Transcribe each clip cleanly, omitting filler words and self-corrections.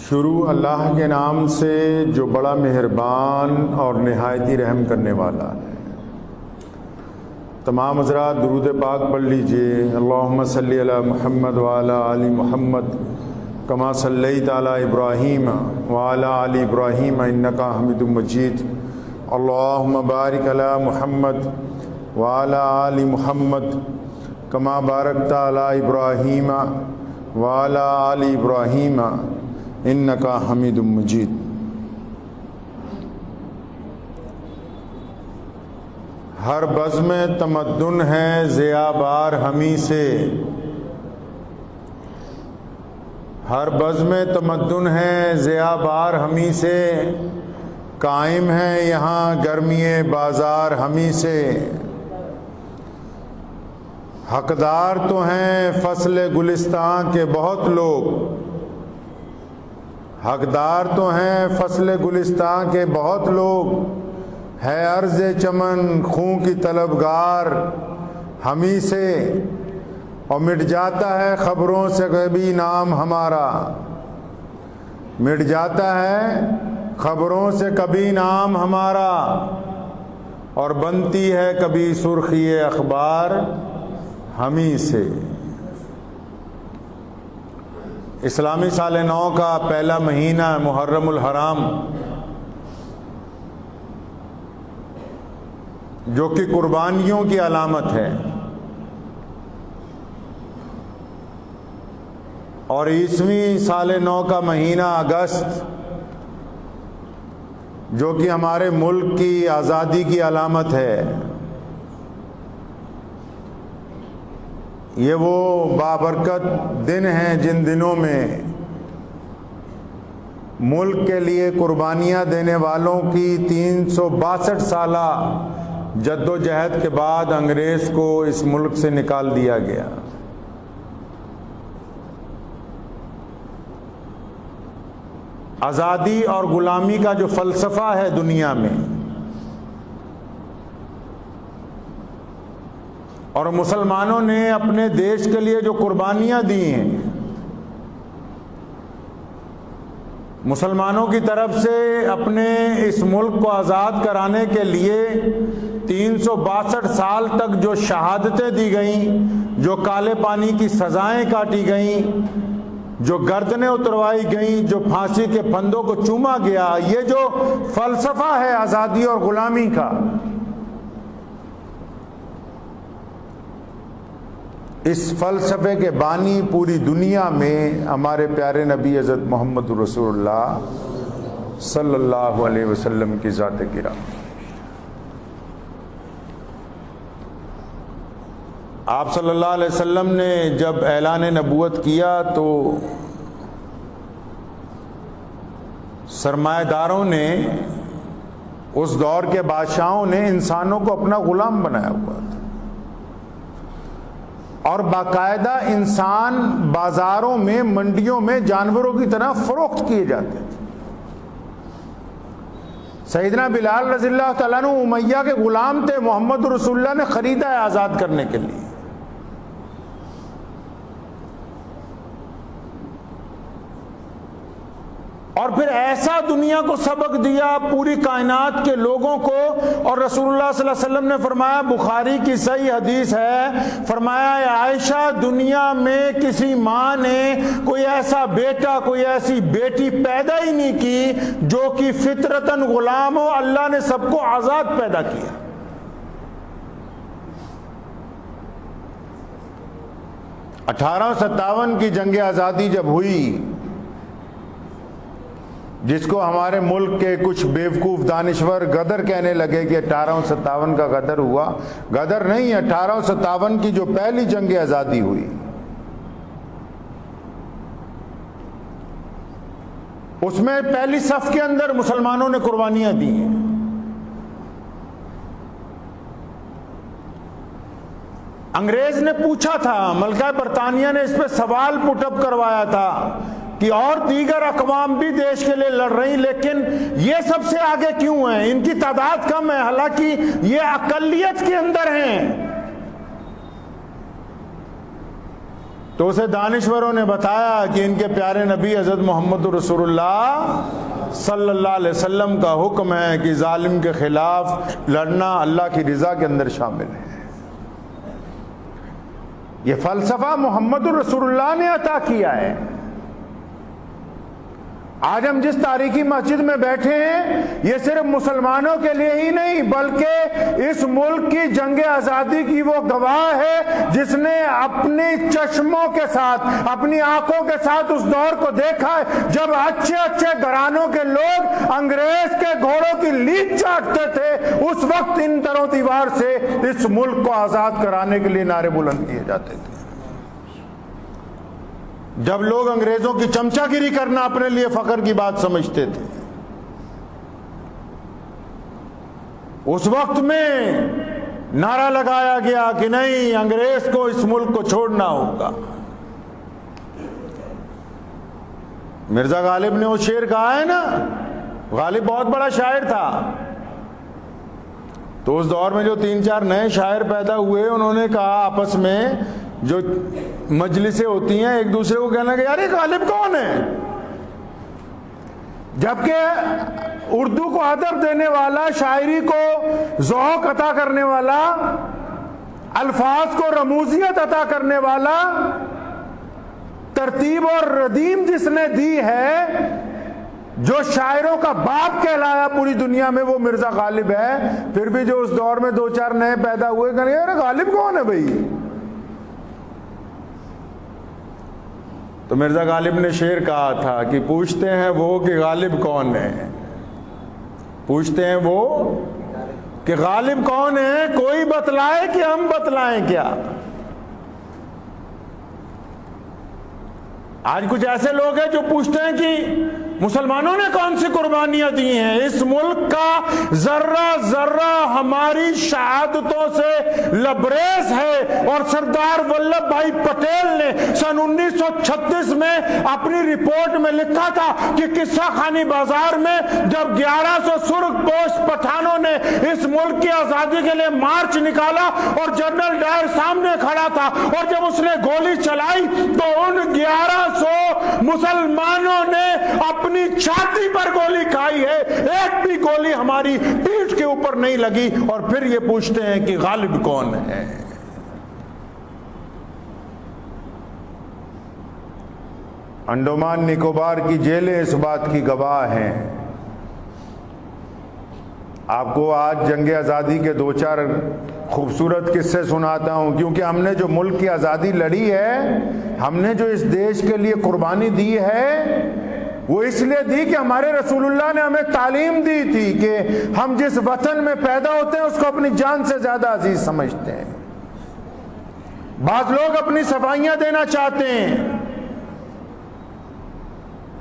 شروع اللہ کے نام سے جو بڑا مہربان اور نہایت ہی رحم کرنے والا ہے۔ تمام حضرات درود پاک پڑھ لیجئے۔ اللہم صلی علی محمد وعلی آل محمد کما صلیت علی ابراہیم وعلی آل ابراہیم انک حمید مجید۔ اللہم بارک علی محمد وعلی آل محمد کما بارکت علی ابراہیم وعلی آل ابراہیم انک حمید مجید۔ ہر بزم تمدن ہے ضیاء بار ہمیں سے، ہر بزم تمدن ہے ضیاء بار ہمیں سے، قائم ہے یہاں گرمی بازار ہمیں سے۔ حقدار تو ہیں فصل گلستان کے بہت لوگ، حقدار تو ہیں فصل گلستان کے بہت لوگ، ہے عرض چمن خون کی طلبگار ہمیں سے، اور مٹ جاتا ہے خبروں سے کبھی نام ہمارا، مٹ جاتا ہے خبروں سے کبھی نام ہمارا، اور بنتی ہے کبھی سرخی اخبار ہمیں سے۔ اسلامی سال نو کا پہلا مہینہ محرم الحرام، جو کہ قربانیوں کی علامت ہے، اور 20ویں سال نو کا مہینہ اگست، جو کہ ہمارے ملک کی آزادی کی علامت ہے۔ یہ وہ بابرکت دن ہیں جن دنوں میں ملک کے لیے قربانیاں دینے والوں کی 362 سالہ جد و جہد کے بعد انگریز کو اس ملک سے نکال دیا گیا۔ آزادی اور غلامی کا جو فلسفہ ہے دنیا میں، اور مسلمانوں نے اپنے دیش کے لیے جو قربانیاں دی ہیں، مسلمانوں کی طرف سے اپنے اس ملک کو آزاد کرانے کے لیے 362 سال تک جو شہادتیں دی گئیں، جو کالے پانی کی سزائیں کاٹی گئیں، جو گردنیں اتروائی گئیں، جو پھانسی کے پھندوں کو چوما گیا، یہ جو فلسفہ ہے آزادی اور غلامی کا، اس فلسفے کے بانی پوری دنیا میں ہمارے پیارے نبی حضرت محمد رسول اللہ صلی اللہ علیہ وسلم کی ذات گرامی۔ آپ صلی اللہ علیہ وسلم نے جب اعلان نبوت کیا تو سرمایہ داروں نے، اس دور کے بادشاہوں نے انسانوں کو اپنا غلام بنایا ہوا تھا، اور باقاعدہ انسان بازاروں میں، منڈیوں میں جانوروں کی طرح فروخت کیے جاتے تھے۔ سیدنا بلال رضی اللہ تعالیٰ عنہ امیہ کے غلام تھے، محمد رسول اللہ نے خریدا ہے آزاد کرنے کے لیے۔ اور پھر ایسا دنیا کو سبق دیا، پوری کائنات کے لوگوں کو، اور رسول اللہ صلی اللہ علیہ وسلم نے فرمایا، بخاری کی صحیح حدیث ہے، فرمایا اے عائشہ، دنیا میں کسی ماں نے کوئی ایسا بیٹا، کوئی ایسی بیٹی پیدا ہی نہیں کی جو کہ فطرتاً غلام ہو، اللہ نے سب کو آزاد پیدا کیا۔ 1857 کی جنگ آزادی جب ہوئی، جس کو ہمارے ملک کے کچھ بیوقوف دانشور غدر کہنے لگے کہ 1857 کا غدر ہوا، غدر نہیں، 1857 کی جو پہلی جنگ آزادی ہوئی، اس میں پہلی صف کے اندر مسلمانوں نے قربانیاں دی ہیں۔ انگریز نے پوچھا تھا، ملکہ برطانیہ نے اس پہ سوال پٹ اپ کروایا تھا کہ اور دیگر اقوام بھی دیش کے لیے لڑ رہی، لیکن یہ سب سے آگے کیوں ہیں؟ ان کی تعداد کم ہے، حالانکہ یہ اقلیت کے اندر ہیں۔ تو اسے دانشوروں نے بتایا کہ ان کے پیارے نبی حضرت محمد رسول اللہ صلی اللہ علیہ وسلم کا حکم ہے کہ ظالم کے خلاف لڑنا اللہ کی رضا کے اندر شامل ہے۔ یہ فلسفہ محمد رسول اللہ نے عطا کیا ہے۔ آج ہم جس تاریخی مسجد میں بیٹھے ہیں یہ صرف مسلمانوں کے لیے ہی نہیں بلکہ اس ملک کی جنگ آزادی کی وہ گواہ ہے جس نے اپنی چشموں کے ساتھ، اپنی آنکھوں کے ساتھ اس دور کو دیکھا ہے جب اچھے اچھے گھرانوں کے لوگ انگریز کے گھوڑوں کی لیچ چاٹتے تھے۔ اس وقت ان دروں دیوار سے اس ملک کو آزاد کرانے کے لیے نعرے بلند کیے جاتے تھے۔ جب لوگ انگریزوں کی چمچا گیری کرنا اپنے لیے فخر کی بات سمجھتے تھے، اس وقت میں نعرہ لگایا گیا کہ نہیں، انگریز کو اس ملک کو چھوڑنا ہوگا۔ مرزا غالب نے وہ شعر کہا ہے نا، غالب بہت بڑا شاعر تھا، تو اس دور میں جو 3-4 نئے شاعر پیدا ہوئے انہوں نے کہا آپس میں، جو مجلسیں ہوتی ہیں ایک دوسرے کو کہنا کہ یار یہ غالب کون ہے؟ جبکہ اردو کو ادب دینے والا، شاعری کو ذوق عطا کرنے والا، الفاظ کو رموزیت عطا کرنے والا، ترتیب اور ردیم جس نے دی ہے، جو شاعروں کا باپ کہلایا پوری دنیا میں، وہ مرزا غالب ہے۔ پھر بھی جو اس دور میں 2-4 نئے پیدا ہوئے کہنے یار غالب کون ہے بھائی؟ تو مرزا غالب نے شعر کہا تھا کہ پوچھتے ہیں وہ کہ غالب کون ہے، پوچھتے ہیں وہ کہ غالب کون ہے، کوئی بتلائے کہ ہم بتلائیں کیا؟ آج کچھ ایسے لوگ ہیں جو پوچھتے ہیں کہ مسلمانوں نے کون سی قربانیاں دی ہیں، اس ملک کا ذرہ ذرہ ہماری شہادتوں سے لبریز ہے۔ اور سردار ولبھ بھائی پٹیل نے سن 1936 میں اپنی رپورٹ میں لکھا تھا کہ قصہ خانی بازار میں جب 1100 سرخ پوش پٹھانوں نے اس ملک کی آزادی کے لیے مارچ نکالا اور جنرل ڈائر سامنے کھڑا تھا اور جب اس نے گولی چلائی تو ان 1100 مسلمانوں نے اپنی چھاتی پر گولی کھائی ہے، ایک بھی گولی ہماری پیٹھ کے اوپر نہیں لگی۔ اور پھر یہ پوچھتے ہیں کہ غالب کون ہے؟ انڈمان نکوبار کی جیلیں اس بات کی گواہ ہیں۔ آپ کو آج جنگ آزادی کے 2-4 خوبصورت قصے سناتا ہوں، کیونکہ ہم نے جو ملک کی آزادی لڑی ہے، ہم نے جو اس دیش کے لیے قربانی دی ہے، وہ اس لیے دی کہ ہمارے رسول اللہ نے ہمیں تعلیم دی تھی کہ ہم جس وطن میں پیدا ہوتے ہیں اس کو اپنی جان سے زیادہ عزیز سمجھتے ہیں۔ بعض لوگ اپنی صفائیاں دینا چاہتے ہیں،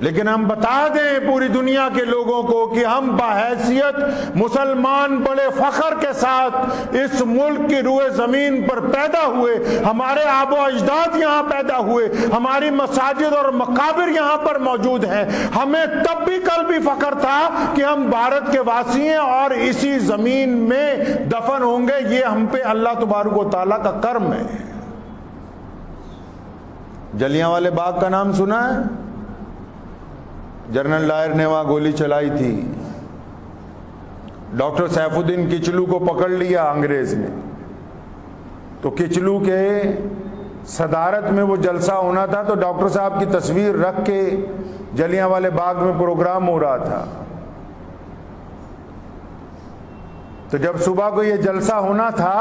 لیکن ہم بتا دیں پوری دنیا کے لوگوں کو کہ ہم بحیثیت مسلمان بڑے فخر کے ساتھ اس ملک کی روئے زمین پر پیدا ہوئے، ہمارے آبا و اجداد یہاں پیدا ہوئے، ہماری مساجد اور مقابر یہاں پر موجود ہیں۔ ہمیں تب بھی کل بھی فخر تھا کہ ہم بھارت کے واسی ہیں اور اسی زمین میں دفن ہوں گے۔ یہ ہم پہ اللہ تبارک و تعالیٰ کا کرم ہے۔ جلیانوالے باغ کا نام سنا ہے؟ جنرل ڈائر نے وہاں گولی چلائی تھی، ڈاکٹر سیف الدین کچلو کو پکڑ لیا انگریز نے، تو کچلو کے صدارت میں وہ جلسہ ہونا تھا، تو ڈاکٹر صاحب کی تصویر رکھ کے جلیانوالے باغ میں پروگرام ہو رہا تھا۔ تو جب صبح کو یہ جلسہ ہونا تھا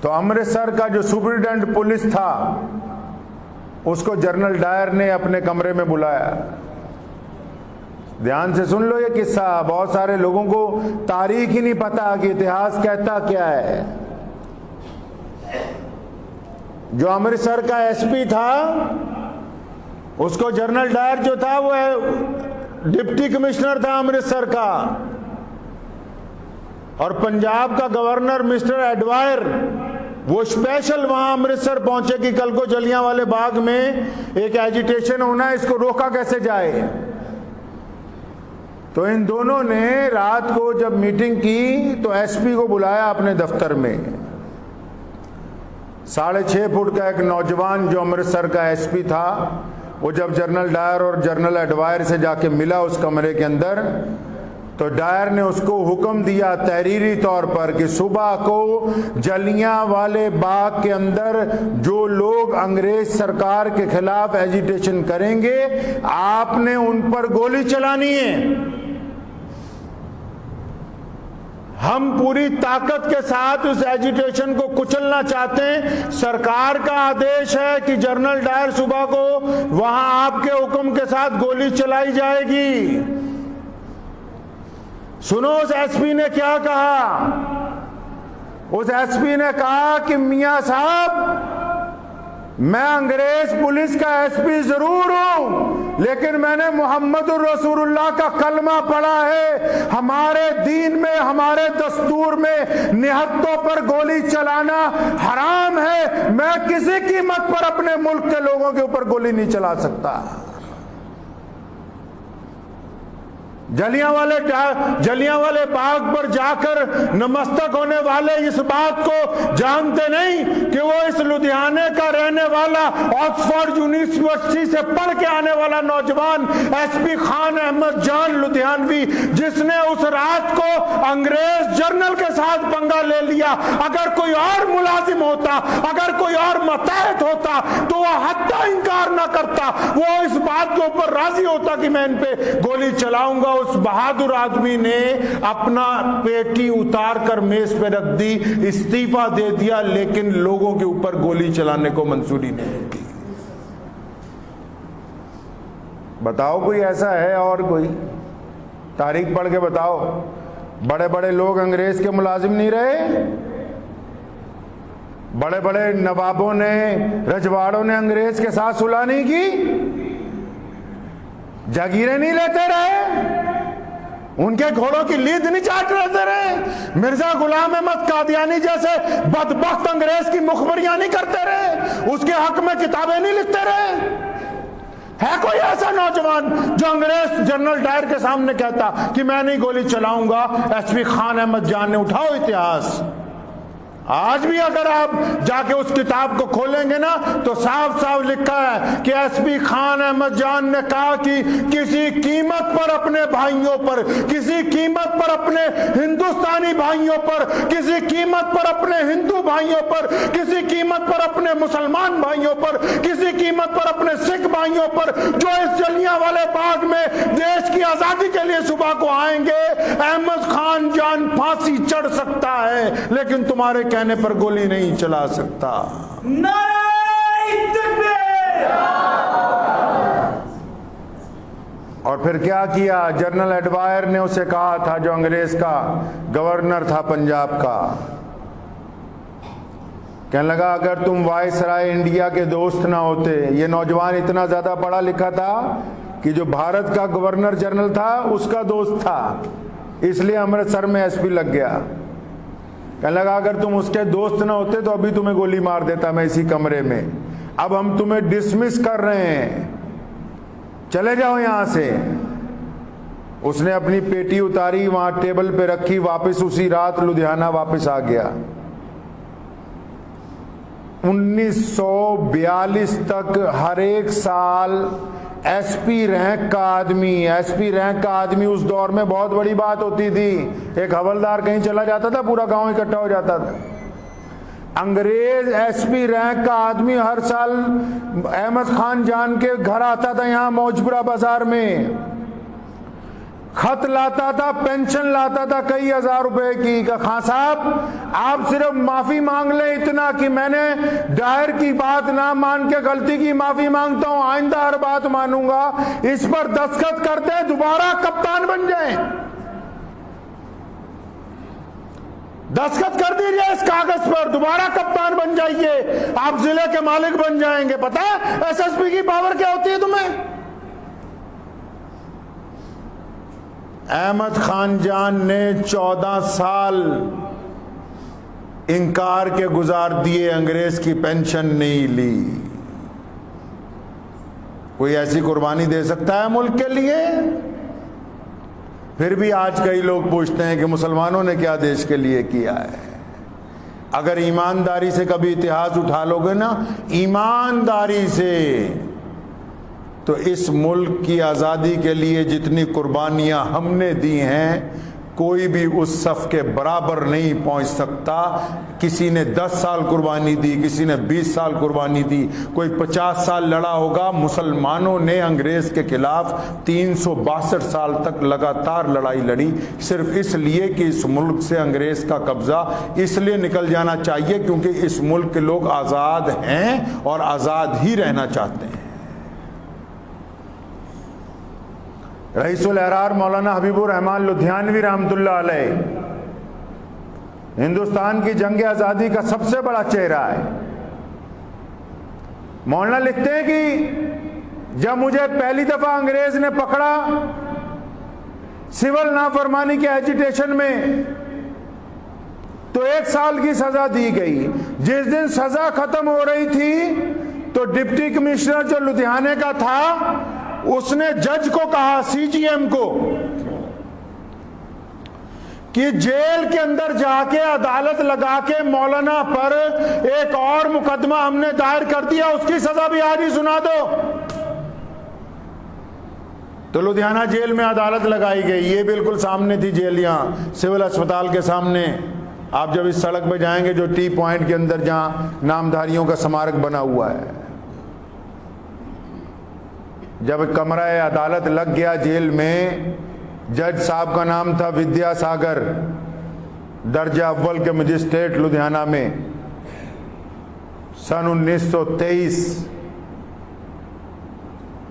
تو امرتسر کا جو سپرنٹینڈنٹ پولیس تھا اس کو جنرل ڈائر نے اپنے کمرے میں بلایا۔ دھیان سے سن لو یہ قصہ، بہت سارے لوگوں کو تاریخ ہی نہیں پتا کہ اتہاس کہتا کیا ہے۔ جو امرتسر کا ایس پی تھا اس کو جنرل ڈائر جو تھا وہ ڈپٹی کمشنر تھا امرتسر کا، اور پنجاب کا گورنر مسٹر ایڈوائر وہ اسپیشل وہاں امرتسر پہنچے کہ کل کو جلیانوالے باغ میں ایک ایجیٹیشن ہونا ہے، اس کو روکا کیسے جائے۔ تو ان دونوں نے رات کو جب میٹنگ کی تو ایس پی کو بلایا اپنے دفتر میں، 6.5 فٹ کا ایک نوجوان جو امرتسر کا ایس پی تھا، وہ جب جنرل ڈائر اور جنرل ایڈوائر سے جا کے ملا اس کمرے کے اندر، تو ڈائر نے اس کو حکم دیا تحریری طور پر کہ صبح کو جلیاں والے باغ کے اندر جو لوگ انگریز سرکار کے خلاف ایجیٹیشن کریں گے آپ نے ان پر گولی چلانی ہے۔ ہم پوری طاقت کے ساتھ اس ایجیٹیشن کو کچلنا چاہتے ہیں۔ سرکار کا آدیش ہے کہ جنرل ڈائر صبح کو وہاں آپ کے حکم کے ساتھ گولی چلائی جائے گی۔ سنو اس ایس پی نے کیا کہا۔ اس ایس پی نے کہا کہ میاں صاحب میں انگریز پولیس کا ایس پی ضرور ہوں، لیکن میں نے محمد الرسول اللہ کا کلمہ پڑھا ہے، ہمارے دین میں ہمارے دستور میں نہتوں پر گولی چلانا حرام ہے، میں کسی قیمت پر اپنے ملک کے لوگوں کے اوپر گولی نہیں چلا سکتا۔ جلیاں والے باغ پر جا کر نمستک ہونے والے اس بات کو جانتے نہیں کہ وہ اس لدھیانے کا رہنے والا آکسفورڈ یونیورسٹی سے پڑھ کے آنے والا نوجوان ایس پی خان احمد جان لدھیانوی، جس نے اس رات کو انگریز جرنل کے ساتھ پنگا لے لیا، اگر کوئی اور ملازم ہوتا، اگر کوئی اور متحد ہوتا تو وہ حتی انکار نہ کرتا، وہ اس بات کے اوپر راضی ہوتا کہ میں ان پہ گولی چلاؤں گا۔ اس بہادر آدمی نے اپنا پیٹی اتار کر میز پہ رکھ دی، استعفیٰ دے دیا، لیکن لوگوں کے اوپر گولی چلانے کو منظوری نہیں دی۔ بتاؤ کوئی ایسا ہے اور کوئی؟ تاریخ پڑھ کے بتاؤ۔ بڑے بڑے لوگ انگریز کے ملازم نہیں رہے، بڑے بڑے نوابوں نے رجواڑوں نے انگریز کے ساتھ صلح نہیں کی، جاگیریں نہیں لیتے رہے، ان کے گھوڑوں کی لید نہیں چاٹ رہتے رہے، مرزا غلام احمد قادیانی جیسے بدبخت انگریز کی مخبریاں نہیں کرتے رہے، اس کے حق میں کتابیں نہیں لکھتے رہے۔ ہے کوئی ایسا نوجوان جو انگریز جنرل ڈائر کے سامنے کہتا کہ میں نہیں گولی چلاؤں گا؟ ایس پی خان احمد جان نے اٹھاؤ اتہاس۔ آج بھی اگر آپ جا کے اس کتاب کو کھولیں گے نا تو صاف صاف لکھا ہے کہ ایس پی خان احمد جان نے کہا کہ کسی قیمت پر اپنے بھائیوں پر، کسی قیمت پر اپنے ہندوستانی بھائیوں پر، کسی قیمت پر اپنے ہندو بھائیوں پر، کسی قیمت پر اپنے مسلمان بھائیوں پر، کسی قیمت پر اپنے سکھ بھائیوں پر جو اس جلیاں والے باغ میں دیش کی آزادی کے لیے صبح کو آئیں گے، احمد خان جان پھانسی چڑھ سکتا ہے لیکن تمہارے کہنے پر گولی نہیں چلا سکتا۔ نعرہ تکبیر! اور پھر کیا کیا؟ جنرل ایڈوائر نے اسے کہا تھا، جو انگریز کا گورنر تھا پنجاب کا، کہنے لگا اگر تم وائس رائے انڈیا کے دوست نہ ہوتے، یہ نوجوان اتنا زیادہ پڑھا لکھا تھا کہ جو بھارت کا گورنر جنرل تھا اس کا دوست تھا، اس لیے امرتسر میں ایس پی لگ گیا۔ کہنے لگا اگر تم اس کے دوست نہ ہوتے تو ابھی تمہیں گولی مار دیتا میں اسی کمرے میں، اب ہم تمہیں ڈسمس کر رہے ہیں، چلے جاؤ یہاں سے۔ اس نے اپنی پیٹی اتاری، وہاں ٹیبل پہ رکھی، واپس اسی رات لدھیانہ واپس آ گیا۔ 1942 تک ہر ایک سال ایس پی رینک کا آدمی اس دور میں بہت بڑی بات ہوتی تھی۔ ایک حوالدار کہیں چلا جاتا تھا پورا گاؤں اکٹھا ہو جاتا تھا۔ انگریز ایس پی رینک کا آدمی ہر سال احمد خان جان کے گھر آتا تھا، یہاں موجپورہ بازار میں خط لاتا تھا، پینشن لاتا تھا کئی ہزار روپے کی، کہ خان صاحب آپ صرف معافی مانگ لیں اتنا کہ میں نے ڈائر کی بات نہ مان کے غلطی کی معافی مانگتا ہوں، آئندہ ہر بات مانوں گا، اس پر دستخط کرتے دوبارہ کپتان بن جائیں، دستخط کر دیجئے اس کاغذ پر، دوبارہ کپتان بن جائیے، آپ ضلع کے مالک بن جائیں گے۔ پتا ہے ایس ایس پی کی پاور کیا ہوتی ہے تمہیں؟ احمد خان جان نے 14 سال انکار کے گزار دیے، انگریز کی پینشن نہیں لی۔ کوئی ایسی قربانی دے سکتا ہے ملک کے لیے؟ پھر بھی آج کئی لوگ پوچھتے ہیں کہ مسلمانوں نے کیا دیش کے لیے کیا ہے۔ اگر ایمانداری سے کبھی اتحاد اٹھا لو گے نا، ایمانداری سے، تو اس ملک کی آزادی کے لیے جتنی قربانیاں ہم نے دی ہیں کوئی بھی اس صف کے برابر نہیں پہنچ سکتا۔ کسی نے 10 سال قربانی دی، کسی نے 20 سال قربانی دی، کوئی 50 سال لڑا ہوگا۔ مسلمانوں نے انگریز کے خلاف 362 سال تک لگاتار لڑائی لڑی، صرف اس لیے کہ اس ملک سے انگریز کا قبضہ اس لیے نکل جانا چاہیے کیونکہ اس ملک کے لوگ آزاد ہیں اور آزاد ہی رہنا چاہتے ہیں۔ رئیس الاحرار مولانا حبیب الرحمان لدھیانوی رحمۃ اللہ علیہ ہندوستان کی جنگ آزادی کا سب سے بڑا چہرہ ہے۔ مولانا لکھتے ہیں کہ جب مجھے پہلی دفعہ انگریز نے پکڑا سول نافرمانی کے ایجیٹیشن میں تو 1 سال کی سزا دی گئی۔ جس دن سزا ختم ہو رہی تھی تو ڈپٹی کمشنر جو لدھیانے کا تھا اس نے جج کو کہا، سی جی ایم کو، کہ جیل کے اندر جا کے عدالت لگا کے مولانا پر ایک اور مقدمہ ہم نے دائر کر دیا، اس کی سزا بھی آج ہی سنا دو۔ تو لدھیانہ جیل میں عدالت لگائی گئی، یہ بالکل سامنے تھی جیل، یہاں سول اسپتال کے سامنے۔ آپ جب اس سڑک پہ جائیں گے جو ٹی پوائنٹ کے اندر جہاں نامدھاریوں کا سمارک بنا ہوا ہے، جب کمرہ عدالت لگ گیا جیل میں، جج صاحب کا نام تھا ودیا ساگر، درجہ اول کے مجسٹریٹ لدھیانہ میں، سن 1923۔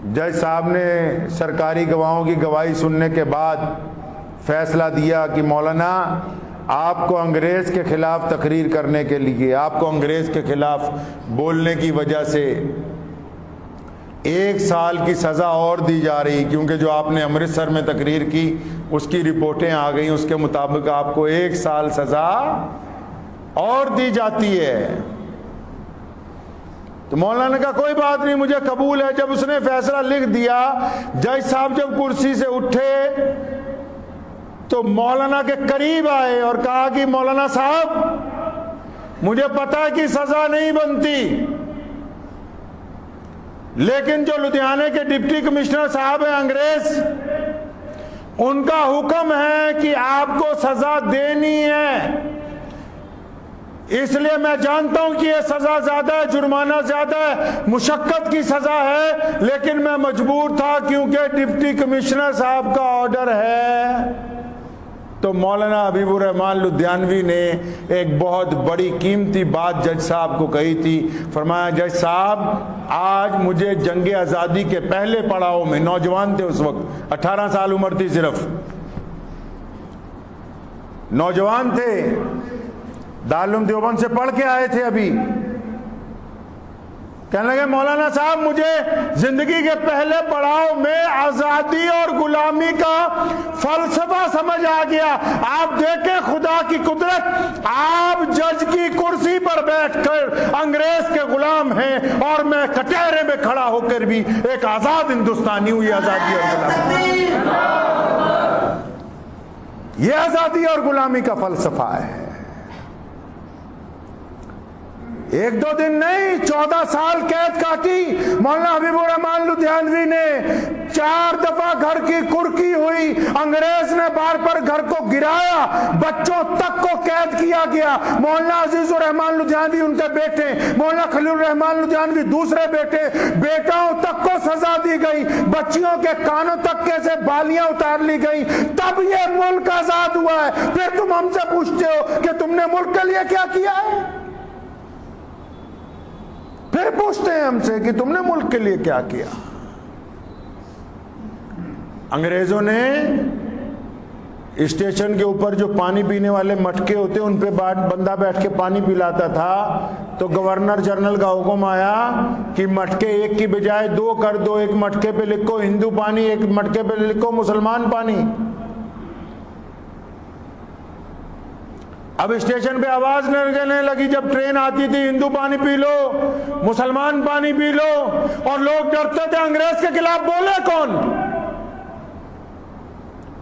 جج صاحب نے سرکاری گواہوں کی گواہی سننے کے بعد فیصلہ دیا کہ مولانا آپ کو انگریز کے خلاف تقریر کرنے کے لیے، آپ کو انگریز کے خلاف بولنے کی وجہ سے 1 سال کی سزا اور دی جا رہی، کیونکہ جو آپ نے امرتسر میں تقریر کی اس کی رپورٹیں آ گئیں، اس کے مطابق آپ کو 1 سال سزا اور دی جاتی ہے۔ تو مولانا کا کوئی بات نہیں، مجھے قبول ہے۔ جب اس نے فیصلہ لکھ دیا، جج صاحب جب کرسی سے اٹھے تو مولانا کے قریب آئے اور کہا کہ مولانا صاحب مجھے پتا ہے کہ سزا نہیں بنتی، لیکن جو لدھیانے کے ڈپٹی کمشنر صاحب ہیں انگریز، ان کا حکم ہے کہ آپ کو سزا دینی ہے، اس لیے میں جانتا ہوں کہ یہ سزا زیادہ ہے، جرمانہ زیادہ ہے، مشقت کی سزا ہے، لیکن میں مجبور تھا کیونکہ ڈپٹی کمشنر صاحب کا آرڈر ہے۔ تو مولانا حبیب الرحمان لدھیانوی نے ایک بہت بڑی قیمتی بات جج صاحب کو کہی تھی۔ فرمایا، جج صاحب آج مجھے جنگ آزادی کے پہلے پڑاؤ میں، نوجوان تھے اس وقت، 18 سال عمر تھی صرف، نوجوان تھے، دارالعلوم دیوبند سے پڑھ کے آئے تھے ابھی، کہنے لگے مولانا صاحب مجھے زندگی کے پہلے پڑاؤ میں آزادی اور غلامی کا فلسفہ سمجھ آ گیا۔ آپ دیکھیں خدا کی قدرت، آپ جج کی کرسی پر بیٹھ کر انگریز کے غلام ہیں اور میں کٹہرے میں کھڑا ہو کر بھی ایک آزاد ہندوستانی ہوں۔ یہ آزادی اور غلامی، یہ آزادی اور غلامی کا فلسفہ ہے۔ 1-2 دن نہیں، 14 سال قید کاٹی مولانا حبیب الرحمان لدھیانوی نے، 4 دفعہ گھر کی کرکی ہوئی، انگریز نے بار پر گھر کو گرایا، بچوں تک کو قید کیا گیا۔ مولانا عزیز الرحمان لدھیانوی ان کے بیٹے، مولانا خلیل الرحمان لدھیانوی دوسرے بیٹے، بیٹاؤں تک کو سزا دی گئی، بچیوں کے کانوں تک کے سے بالیاں اتار لی گئی، تب یہ ملک آزاد ہوا ہے۔ پھر تم ہم سے پوچھتے ہو کہ تم نے ملک کے لیے کیا کیا ہے؟ پھر پوچھتے ہیں ہم سے کہ تم نے ملک کے لیے کیا کیا؟ انگریزوں نے اسٹیشن کے اوپر جو پانی پینے والے مٹکے ہوتے ان پہ بندہ بیٹھ کے پانی پلاتا تھا، تو گورنر جنرل کا حکم آیا کہ مٹکے 1 کی بجائے 2 کر دو، ایک مٹکے پہ لکھو ہندو پانی، ایک مٹکے پہ لکھو مسلمان پانی۔ اب اسٹیشن پہ آواز نکلنے لگی جب ٹرین آتی تھی، ہندو پانی پی لو، مسلمان پانی پی لو، اور لوگ ڈرتے تھے انگریز کے خلاف بولے کون؟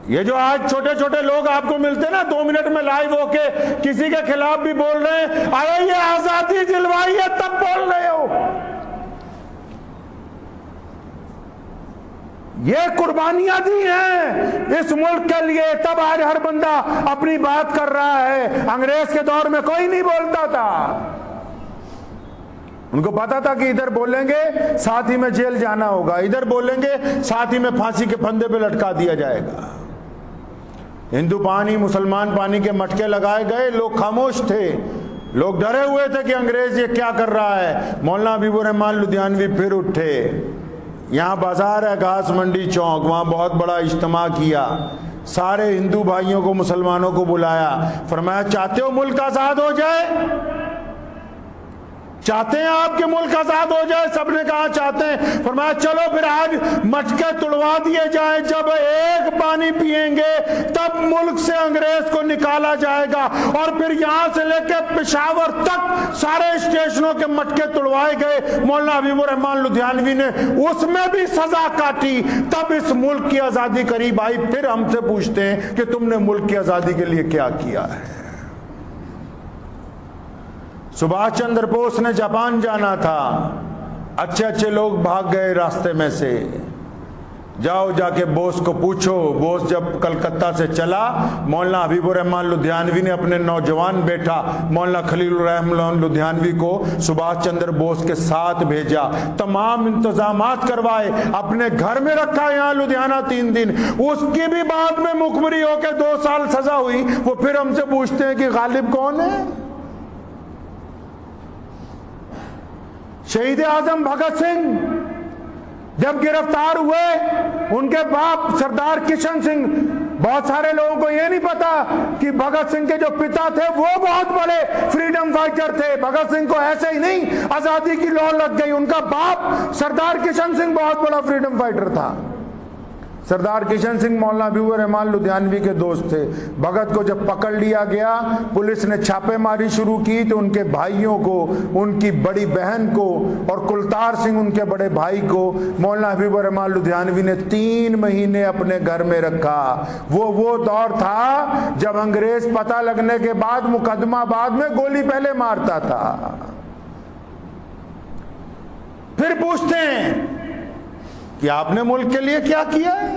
یہ جو آج چھوٹے چھوٹے لوگ آپ کو ملتے نا 2 منٹ میں لائیو ہو کے کسی کے خلاف بھی بول رہے ہیں، ارے یہ آزادی دلوائی ہے تب بول رہے ہو. یہ قربانیاں دی ہیں اس ملک کے لیے، تب آج ہر بندہ اپنی بات کر رہا ہے. انگریز کے دور میں کوئی نہیں بولتا تھا، ان کو پتا تھا کہ ادھر بولیں گے ساتھ ہی میں جیل جانا ہوگا، ادھر بولیں گے ساتھ ہی میں پھانسی کے پھندے پہ لٹکا دیا جائے گا. ہندو پانی مسلمان پانی کے مٹکے لگائے گئے، لوگ خاموش تھے، لوگ ڈرے ہوئے تھے کہ انگریز یہ کیا کر رہا ہے. مولانا حبیب الرحمان لدھیانوی پھر اٹھے. یہاں بازار ہے گھاس منڈی چوک، وہاں بہت بڑا اجتماع کیا، سارے ہندو بھائیوں کو مسلمانوں کو بلایا، فرمایا چاہتے ہو ملک آزاد ہو جائے؟ چاہتے ہیں آپ کے ملک آزاد ہو جائے؟ سب نے کہا چاہتے ہیں. فرمایا چلو پھر آج مٹکے تڑوا دیے جائیں، جب ایک پانی پیئیں گے تب ملک سے انگریز کو نکالا جائے گا. اور پھر یہاں سے لے کے پشاور تک سارے اسٹیشنوں کے مٹکے تڑوائے گئے. مولانا حبیب الرحمان لدھیانوی نے اس میں بھی سزا کاٹی، تب اس ملک کی آزادی قریب آئی. پھر ہم سے پوچھتے ہیں کہ تم نے ملک کی آزادی کے لیے کیا کیا ہے؟ سبھاش چندر بوس نے جاپان جانا تھا، اچھے اچھے لوگ بھاگ گئے راستے میں سے. جاؤ جا کے بوس کو پوچھو. بوس جب کلکتہ سے چلا، مولانا حبیب الرحمان لدھیانوی نے اپنے نوجوان بیٹا مولانا خلیل الرحمن لدھیانوی کو سبھاش چندر بوس کے ساتھ بھیجا، تمام انتظامات کروائے، اپنے گھر میں رکھا یہاں لدھیانہ 3 دن. اس کی بھی بعد میں مخبری ہو کے 2 سال سزا ہوئی. وہ پھر ہم سے پوچھتے ہیں کہ غالب کون ہے؟ شہید اعظم بھگت سنگھ جب گرفتار ہوئے، ان کے باپ سردار کشن سنگھ، بہت سارے لوگوں کو یہ نہیں پتا کہ بھگت سنگھ کے جو پتا تھے وہ بہت بڑے فریڈم فائٹر تھے. بھگت سنگھ کو ایسے ہی نہیں آزادی کی لو لگ گئی، ان کا باپ سردار کشن سنگھ بہت بڑا فریڈم فائٹر تھا. سردار کشن سنگھ مولانا حبیب الرحمان لدھیانوی کے دوست تھے. بھگت کو جب پکڑ لیا گیا، پولیس نے چھاپے ماری شروع کی تو ان کے بھائیوں کو، ان کی بڑی بہن کو اور کلتار سنگھ ان کے بڑے بھائی کو مولانا حبیب الرحمان لدھیانوی نے 3 مہینے اپنے گھر میں رکھا. وہ دور تھا جب انگریز پتہ لگنے کے بعد مقدمہ بعد میں گولی پہلے مارتا تھا. پھر پوچھتے ہیں کہ آپ نے ملک کے لیے کیا کیا ہے؟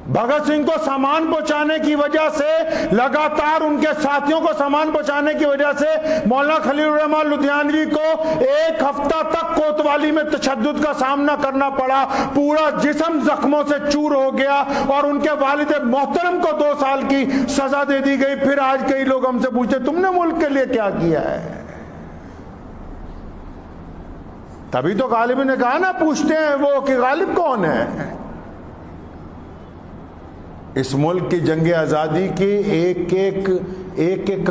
بھگت سنگھ کو سامان پہنچانے کی وجہ سے، لگاتار ان کے ساتھیوں کو سامان پہنچانے کی وجہ سے مولانا خلیل الرحمان لدھیانوی کو 1 ہفتہ تک کوتوالی میں تشدد کا سامنا کرنا پڑا. پورا جسم زخموں سے چور ہو گیا اور ان کے والد محترم کو 2 سال کی سزا دے دی گئی. پھر آج کئی لوگ ہم سے پوچھتے تم نے ملک کے لیے کیا کیا ہے؟ تبھی تو غالب نے کہا نا، پوچھتے ہیں وہ کہ غالب کون ہے. اس ملک کی جنگ آزادی کے ایک ایک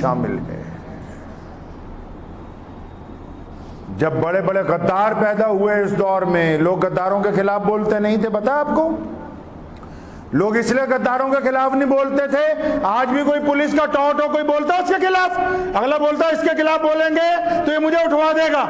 شامل ہے. جب بڑے بڑے غدار پیدا ہوئے اس دور میں، لوگ غداروں کے خلاف بولتے نہیں تھے. پتا آپ کو لوگ اس لیے غداروں کے خلاف نہیں بولتے تھے. آج بھی کوئی پولیس کا ٹاؤٹ ہو، کوئی بولتا ہے اس کے خلاف، اگلا بولتا ہے اس کے خلاف بولیں گے تو یہ مجھے اٹھوا دے گا.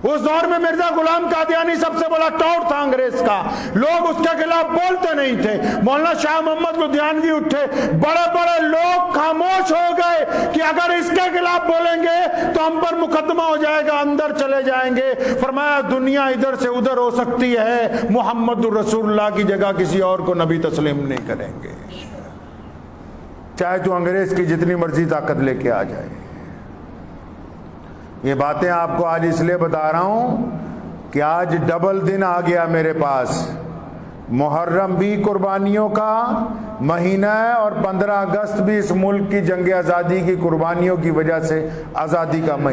اس دور میں مرزا غلام قادیانی سب سے بڑا ٹاؤٹ تھا انگریز کا، لوگ اس کے خلاف بولتے نہیں تھے. مولانا شاہ محمد لدھیانوی اٹھے، بڑے بڑے لوگ خاموش ہو گئے کہ اگر اس کے خلاف بولیں گے تو ہم پر مقدمہ ہو جائے گا، اندر چلے جائیں گے. فرمایا دنیا ادھر سے ادھر ہو سکتی ہے، محمد الرسول اللہ کی جگہ کسی اور کو نبی تسلیم نہیں کریں گے، چاہے تو انگریز کی جتنی مرضی طاقت لے کے آ جائے. یہ باتیں آپ کو آج اس لیے بتا رہا ہوں کہ آج ڈبل دن آ گیا میرے پاس. محرم بھی قربانیوں کا مہینہ ہے اور 15 اگست بھی اس ملک کی جنگ آزادی کی قربانیوں کی وجہ سے آزادی کا مہینہ.